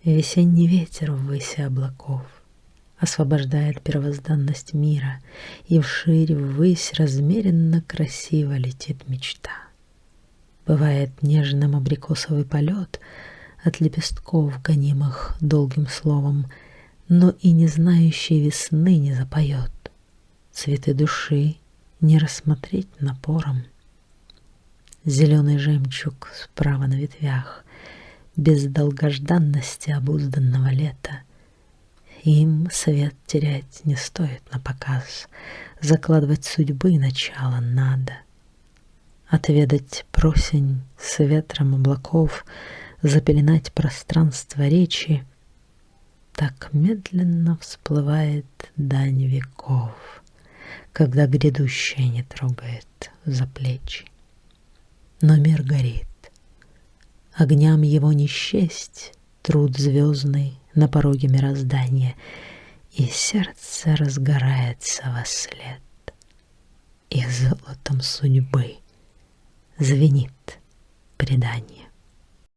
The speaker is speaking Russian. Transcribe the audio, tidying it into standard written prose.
Весенний ветер ввыси облаков освобождает первозданность мира, и вширь ввысь размеренно красиво летит мечта. Бывает нежным абрикосовый полет от лепестков, гонимых долгим словом, но и не знающий весны не запоет, цветы души не рассмотреть напором. Зеленый жемчуг справа на ветвях, без долгожданности обузданного лета. Им свет терять не стоит напоказ, закладывать судьбы начало надо. Отведать просень с ветром облаков, запеленать пространство речи. Так медленно всплывает дань веков, когда грядущее не трогает за плечи. Но мир горит, огням его не счесть, труд звездный на пороге мироздания, и сердце разгорается вослед, и золотом судьбы звенит предание.